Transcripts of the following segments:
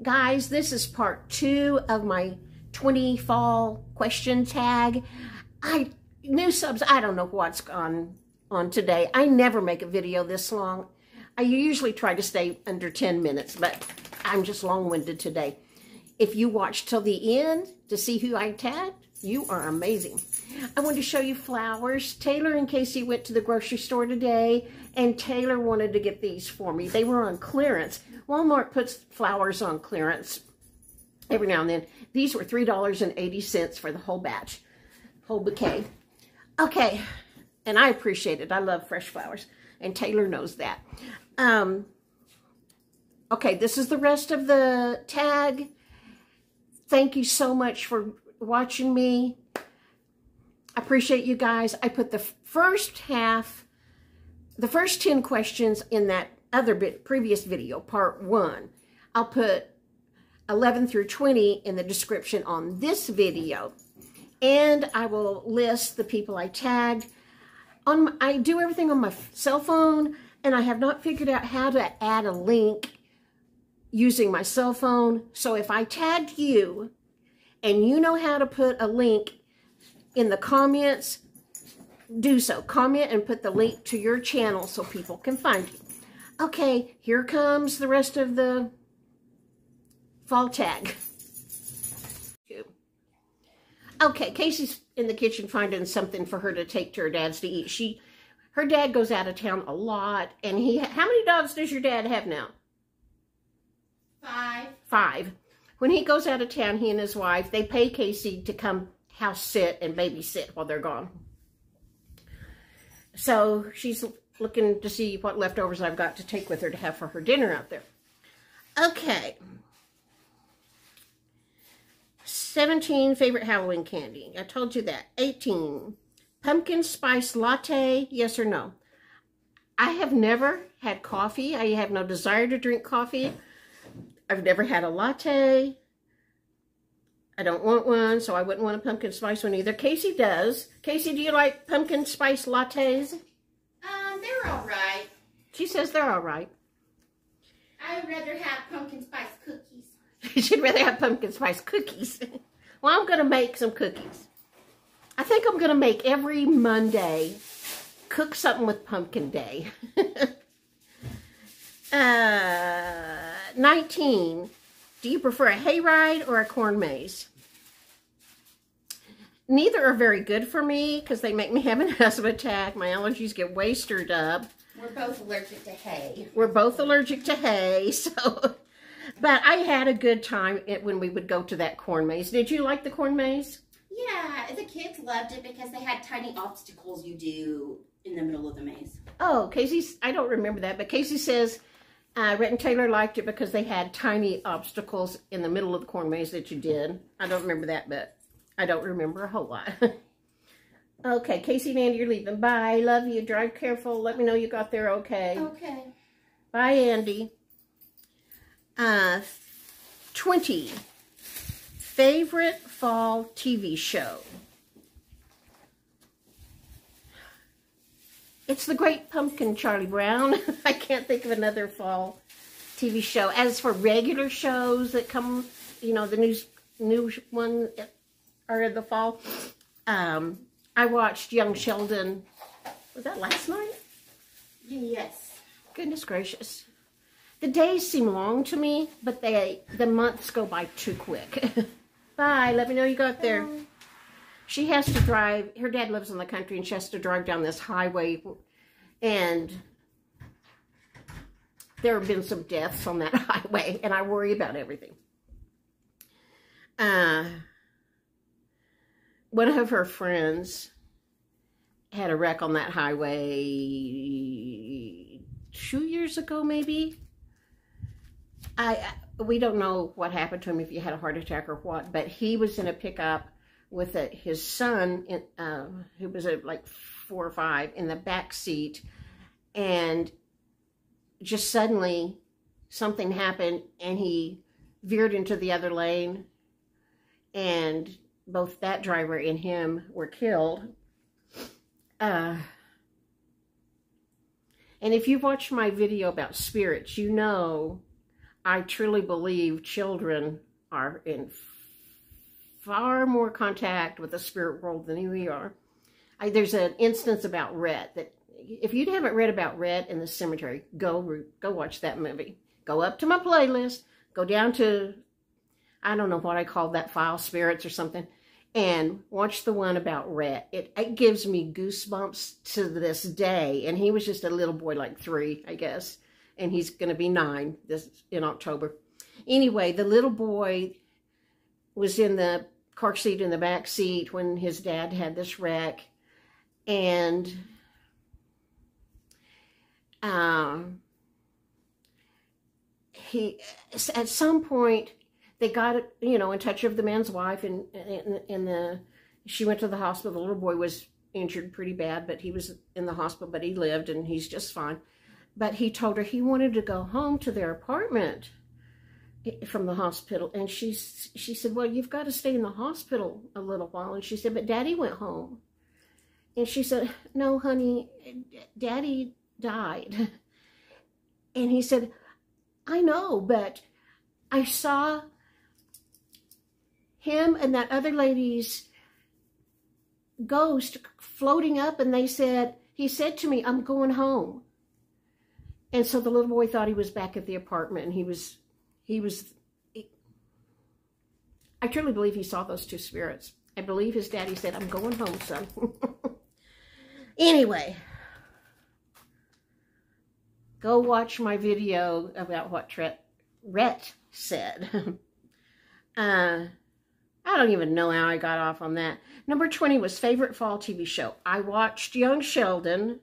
Guys, this is part 2 of my 20 fall question tag. New subs, I don't know what's on today. I never make a video this long. I usually try to stay under 10 minutes, but I'm just long-winded today. If you watch till the end to see who I tagged, you are amazing. I want to show you flowers. Taylor and Casey went to the grocery store today, and Taylor wanted to get these for me. They were on clearance. Walmart puts flowers on clearance every now and then. These were $3.80 for the whole batch, whole bouquet. Okay, and I appreciate it. I love fresh flowers, and Taylor knows that. Okay, this is the rest of the tag. Thank you so much for watching me. I appreciate you guys. I put the first 10 questions in that other previous video, part 1. I'll put 11 through 20 in the description on this video. And I will list the people I tagged. I do everything on my cell phone, and I have not figured out how to add a link using my cell phone. So if I tagged you and you know how to put a link in the comments, do so. Comment and put the link to your channel so people can find you. Okay, here comes the rest of the fall tag. Okay, Casey's in the kitchen finding something for her to take to her dad's to eat. Her dad goes out of town a lot, and how many dogs does your dad have now? 5. 5. When he goes out of town, he and his wife, they pay Casey to come house sit and babysit while they're gone. So she's looking to see what leftovers I've got to take with her to have for her dinner out there. Okay. 17, favorite Halloween candy. I told you that. 18, pumpkin spice latte, yes or no? I have never had coffee. I have no desire to drink coffee. I've never had a latte. I don't want one, so I wouldn't want a pumpkin spice one either. Casey does. Casey, do you like pumpkin spice lattes? They're all right. She says they're all right. I'd rather have pumpkin spice cookies. She'd rather have pumpkin spice cookies. Well, I'm going to make some cookies. I think I'm going to make every Monday, cook something with pumpkin day. 19, do you prefer a hayride or a corn maze? Neither are very good for me because they make me have an asthma attack. My allergies get way stirred up. We're both allergic to hay. We're both allergic to hay, so... But I had a good time when we would go to that corn maze. Did you like the corn maze? Yeah, the kids loved it because they had tiny obstacles you do in the middle of the maze. Oh, Casey's, I don't remember that, but Casey says Rhett and Taylor liked it because they had tiny obstacles in the middle of the corn maze that you did. I don't remember that, but I don't remember a whole lot. Okay, Casey and Andy, you're leaving. Bye. Love you. Drive careful. Let me know you got there okay. Okay. Bye, Andy. 20, favorite fall TV show. It's The Great Pumpkin, Charlie Brown. I can't think of another fall TV show. As for regular shows that come, you know, the new one are in the fall, I watched Young Sheldon. Was that last night? Yes. Goodness gracious. The days seem long to me, but the months go by too quick. Bye. Let me know you got there. She has to drive. Her dad lives in the country, and she has to drive down this highway. And there have been some deaths on that highway, and I worry about everything. One of her friends had a wreck on that highway 2 years ago, maybe. We don't know what happened to him, if he had a heart attack or what, but he was in a pickup with his son, who was like 4 or 5, in the back seat, and just suddenly something happened, and he veered into the other lane, and both that driver and him were killed. And if you've watched my video about spirits, you know I truly believe children are in far more contact with the spirit world than we are. There's an instance about Rhett that if you haven't read about Rhett in the cemetery, go watch that movie. Go up to my playlist, go down to, I don't know what I call that file, spirits or something, and watch the one about Rhett. It gives me goosebumps to this day. And he was just a little boy, like 3, I guess. And he's going to be 9 in October. Anyway, the little boy was in the car seat in the back seat when his dad had this wreck. And he, at some point, they got, you know, in touch with the man's wife, and she went to the hospital. The little boy was injured pretty bad, but he was in the hospital, but he lived, and he's just fine. But he told her he wanted to go home to their apartment from the hospital. And she said, well, you've got to stay in the hospital a little while. And she said, but Daddy went home. And she said, no, honey, Daddy died. And he said, I know, but I saw him and that other lady's ghost floating up, and he said to me, I'm going home. And so the little boy thought he was back at the apartment, and I truly believe he saw those 2 spirits. I believe his daddy said, I'm going home, son. Anyway, go watch my video about what Rhett said. I don't even know how I got off on that. Number 20 was favorite fall TV show. I watched Young Sheldon,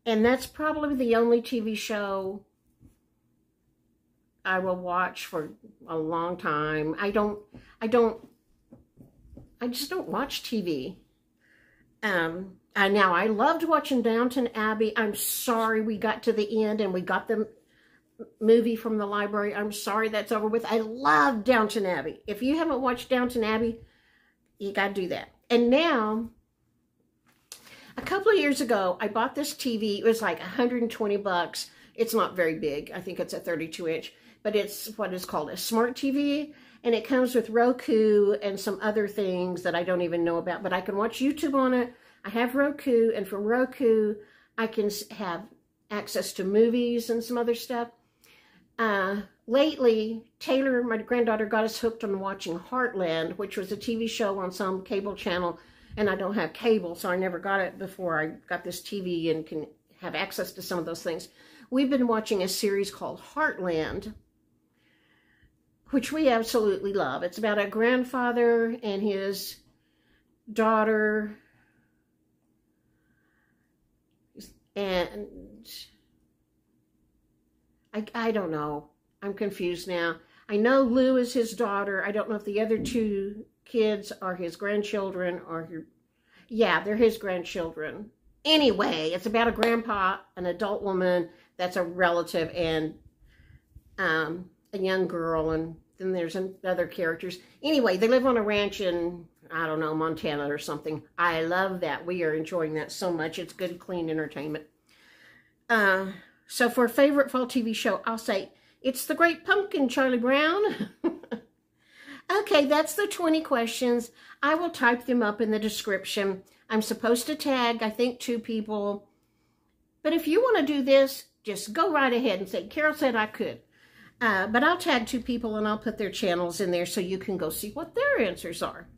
and that's probably the only TV show I will watch for a long time. I just don't watch TV. Now I loved watching Downton Abbey. I'm sorry we got to the end and we got the movie from the library. I'm sorry that's over with. I love Downton Abbey. If you haven't watched Downton Abbey, you got to do that. And now, a couple of years ago, I bought this TV. It was like 120 bucks. It's not very big. I think it's a 32-inch, but it's what is called a smart TV. And it comes with Roku and some other things that I don't even know about, but I can watch YouTube on it. I have Roku, and from Roku, I can have access to movies and some other stuff. Lately, Taylor, my granddaughter, got us hooked on watching Heartland, which was a TV show on some cable channel, and I don't have cable, so I never got it before I got this TV and can have access to some of those things. We've been watching a series called Heartland, which we absolutely love. It's about a grandfather and his daughter, and I don't know. I'm confused now. I know Lou is his daughter. I don't know if the other 2 kids are his grandchildren or yeah, they're his grandchildren. Anyway, it's about a grandpa, an adult woman that's a relative, and a young girl, and then there's other characters. Anyway, they live on a ranch in, I don't know, Montana or something. I love that. We are enjoying that so much. It's good, clean entertainment. So for favorite fall TV show, I'll say it's The Great Pumpkin, Charlie Brown. Okay, that's the 20 questions. I will type them up in the description. I'm supposed to tag, I think, 2 people. But if you want to do this, just go right ahead and say, Carol said I could. But I'll tag 2 people and I'll put their channels in there so you can go see what their answers are.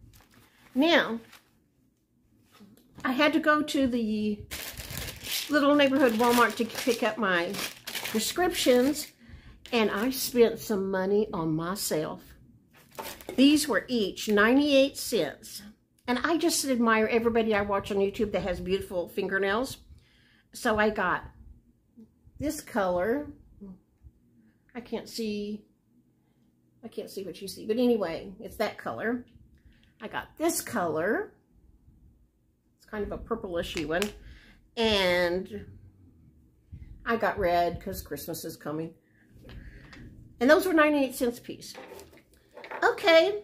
Now, I had to go to the little neighborhood Walmart to pick up my prescriptions, and I spent some money on myself. These were each 98 cents. And I just admire everybody I watch on YouTube that has beautiful fingernails. So I got this color. I can't see what you see, but anyway, it's that color. I got this color. It's kind of a purplish-y one. And I got red because Christmas is coming. And those were 98 cents a piece. Okay.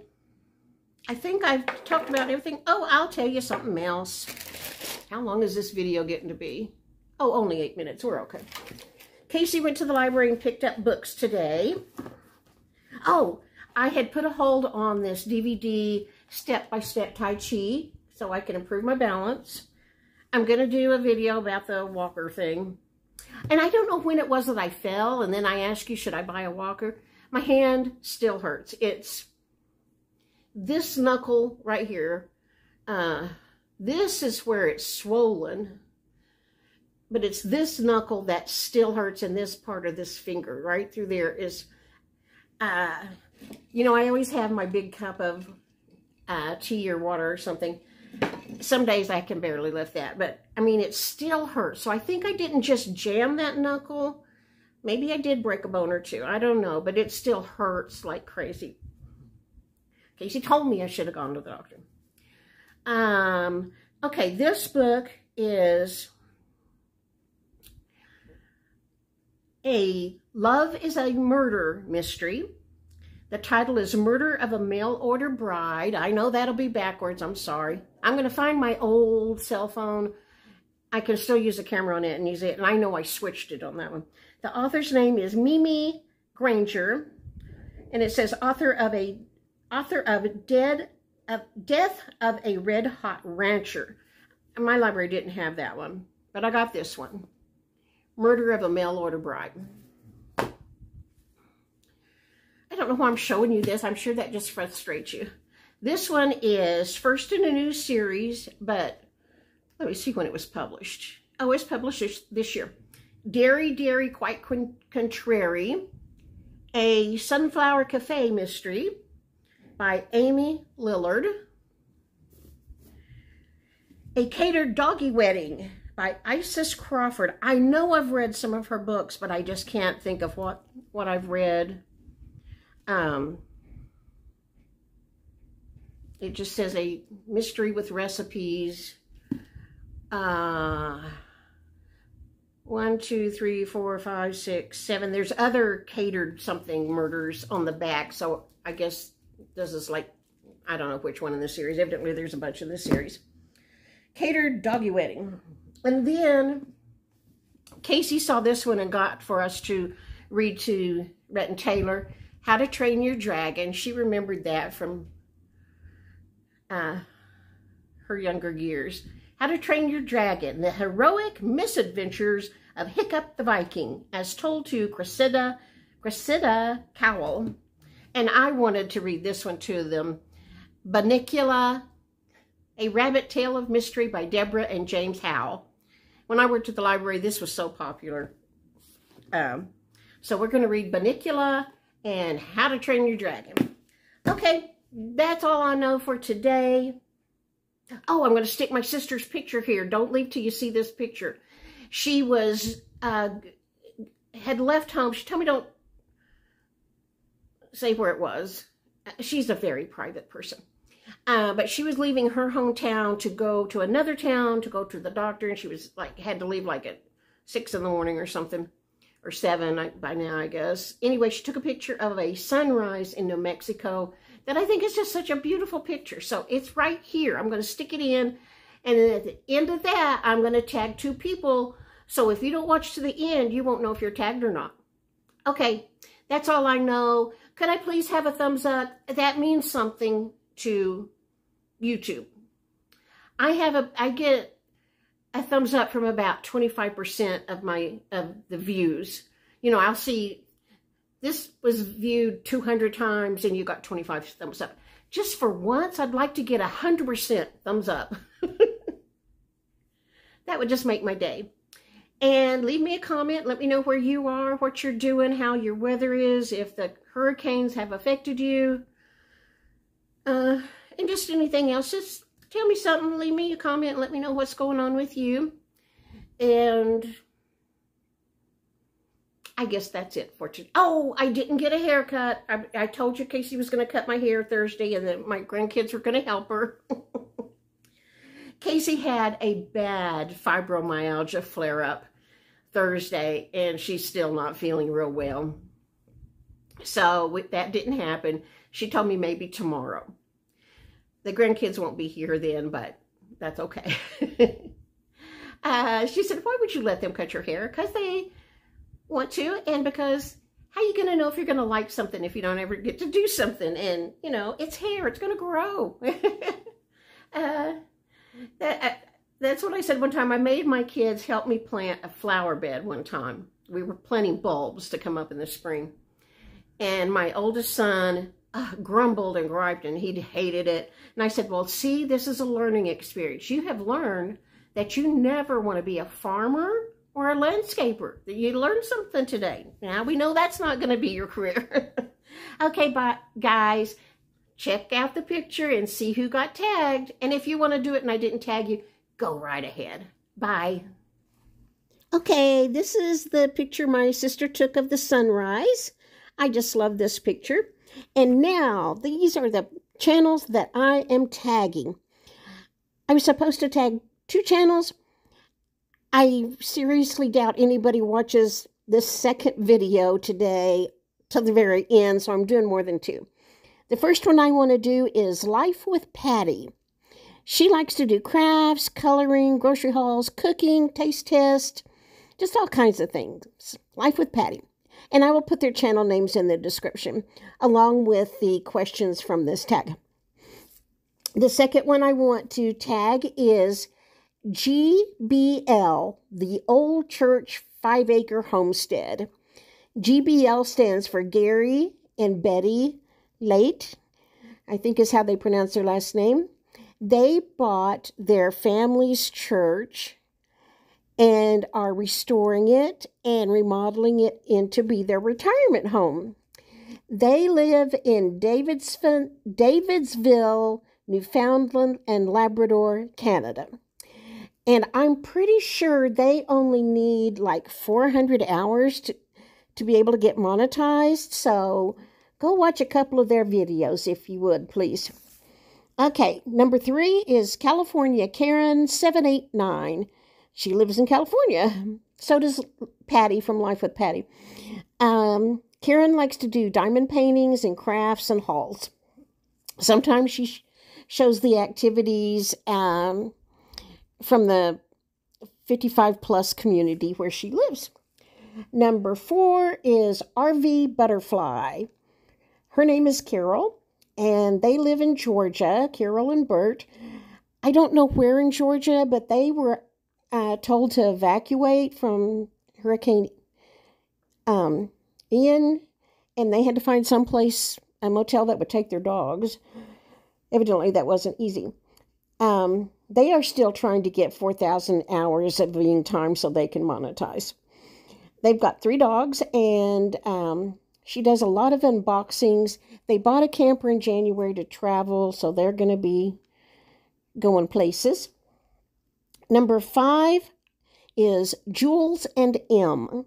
I think I've talked about everything. Oh, I'll tell you something else. How long is this video getting to be? Oh, only 8 minutes. We're okay. Casey went to the library and picked up books today. Oh, I had put a hold on this DVD, Step-by-Step Tai Chi, so I can improve my balance. I'm going to do a video about the walker thing. And I don't know when it was that I fell, and then I asked you, should I buy a walker? My hand still hurts. It's this knuckle right here. This is where it's swollen. But it's this knuckle that still hurts, and this part of this finger right through there is, you know, I always have my big cup of tea or water or something. Some days I can barely lift that, but I mean, it still hurts. So I think I didn't just jam that knuckle. Maybe I did break a bone or two. I don't know, but it still hurts like crazy. Casey told me I should have gone to the doctor. Okay, this book is a Love is a Murder mystery. The title is Murder of a Mail Order Bride. I know that'll be backwards. I'm sorry. I'm going to find my old cell phone. I can still use the camera on it and use it. And I know I switched it on that one. The author's name is Mimi Granger. And it says author of Death of a Red Hot Rancher. My library didn't have that one. But I got this one. Murder of a Mail Order Bride. I don't know why I'm showing you this. I'm sure that just frustrates you. This one is first in a new series, but let me see when it was published. Oh, it's published this year. Dairy, Dairy, Quite Contrary, a Sunflower Cafe mystery by Amy Lillard. A Catered Doggy Wedding by Isis Crawford. I know I've read some of her books, but I just can't think of what I've read. It just says a mystery with recipes. 1, 2, 3, 4, 5, 6, 7. There's other catered something murders on the back. So I guess this is like, I don't know which one in the series. Evidently there's a bunch in the series. Catered Doggy Wedding. And then Casey saw this one and got for us to read to Rhett and Taylor, How to Train Your Dragon. She remembered that from her younger years. How to Train Your Dragon, the heroic misadventures of Hiccup the Viking, as told to Cressida Cowell. And I wanted to read this one to them. Banicula, A Rabbit Tale of Mystery by Deborah and James Howell. When I worked at the library, this was so popular. So we're going to read Banicula and How to Train Your Dragon. Okay, that's all I know for today. Oh, I'm going to stick my sister's picture here. Don't leave till you see this picture. She was, had left home. She told me don't say where it was. She's a very private person. But she was leaving her hometown to go to another town to go to the doctor. And she was like, had to leave like at 6 in the morning or something. Or 7 by now, I guess. Anyway, she took a picture of a sunrise in New Mexico that I think is just such a beautiful picture. So it's right here. I'm going to stick it in. And then at the end of that, I'm going to tag 2 people. So if you don't watch to the end, you won't know if you're tagged or not. Okay, that's all I know. Could I please have a thumbs up? That means something to YouTube. I get a thumbs up from about 25% of the views. You know, I'll see this was viewed 200 times and you got 25 thumbs up. Just for once, I'd like to get 100% thumbs up. That would just make my day. And leave me a comment. Let me know where you are, what you're doing, how your weather is, if the hurricanes have affected you. And just anything else. Just tell me something. Leave me a comment and let me know what's going on with you. And I guess that's it for today. Oh, I didn't get a haircut. I told you Casey was going to cut my hair Thursday and that my grandkids were going to help her. Casey had a bad fibromyalgia flare-up Thursday, and she's still not feeling real well. So that didn't happen. She told me maybe tomorrow. The grandkids won't be here then, but that's okay. She said, why would you let them cut your hair? Because want to, and because how are you going to know if you're going to like something if you don't ever get to do something? And, you know, it's hair. It's going to grow. That's what I said one time. I made my kids help me plant a flower bed one time. We were planting bulbs to come up in the spring. And my oldest son grumbled and griped, and he hated it. And I said, well, see, this is a learning experience. You have learned that you never want to be a farmer or a landscaper. You learned something today. Now we know that's not going to be your career. Okay, bye, guys. Check out the picture and see who got tagged. And if you want to do it and I didn't tag you, go right ahead. Bye. Okay, this is the picture my sister took of the sunrise. I just love this picture. And now, these are the channels that I am tagging. I was supposed to tag 2 channels. I seriously doubt anybody watches this second video today to the very end, so I'm doing more than 2. The first one I want to do is Life with Patti. She likes to do crafts, coloring, grocery hauls, cooking, taste test, just all kinds of things. Life with Patti. And I will put their channel names in the description, along with the questions from this tag. The second one I want to tag is GBL, the Ole Church 5-acre homestead. GBL stands for Gary and Betty Latte, I think is how they pronounce their last name. They bought their family's church and are restoring it and remodeling it into be their retirement home. They live in Davidsville, Newfoundland and Labrador, Canada. And I'm pretty sure they only need like 400 hours to be able to get monetized. So go watch a couple of their videos if you would, please. Okay, number 3 is California Karen 789. She lives in California. So does Patti from Life with Patti. Karen likes to do diamond paintings and crafts and hauls. Sometimes she shows the activities from the 55-plus community where she lives. Number 4 is RV Butterfly. Her name is Carol, and they live in Georgia, Carol and Bert. I don't know where in Georgia, but they were told to evacuate from Hurricane Ian, and they had to find someplace, a motel that would take their dogs. Evidently, that wasn't easy. They are still trying to get 4,000 hours of viewing time so they can monetize. They've got 3 dogs, and she does a lot of unboxings. They bought a camper in January to travel, so they're going to be going places. Number 5 is Jewlz and M.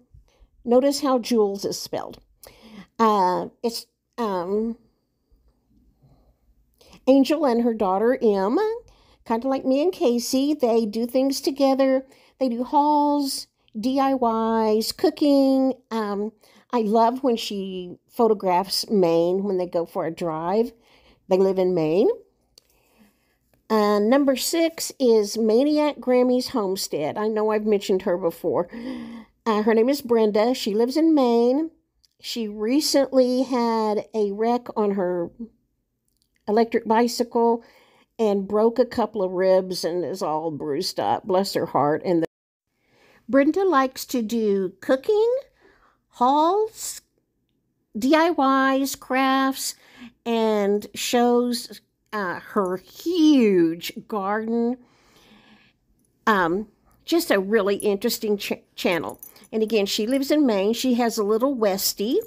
Notice how Jewlz is spelled. It's Angel and her daughter M, kind of like me and Casey. They do things together. They do hauls, DIYs, cooking. I love when she photographs Maine when they go for a drive. They live in Maine. Number 6 is MAINEiac Grammie's Homestead. I know I've mentioned her before. Her name is Brenda. She lives in Maine. She recently had a wreck on her electric bicycle and broke a couple of ribs and is all bruised up. Bless her heart. And Brenda likes to do cooking, hauls, DIYs, crafts, and shows her huge garden. Just a really interesting channel. And again, she lives in Maine. She has a little Westie.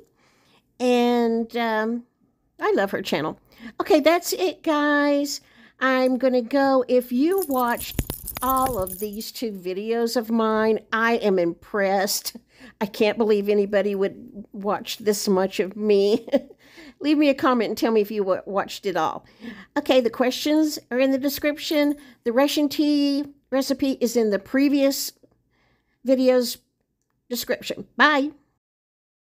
And I love her channel. Okay, that's it, guys. I'm going to go. If you watched all of these 2 videos of mine, I am impressed. I can't believe anybody would watch this much of me. Leave me a comment and tell me if you watched it all. Okay, the questions are in the description. The Russian tea recipe is in the previous video's description. Bye.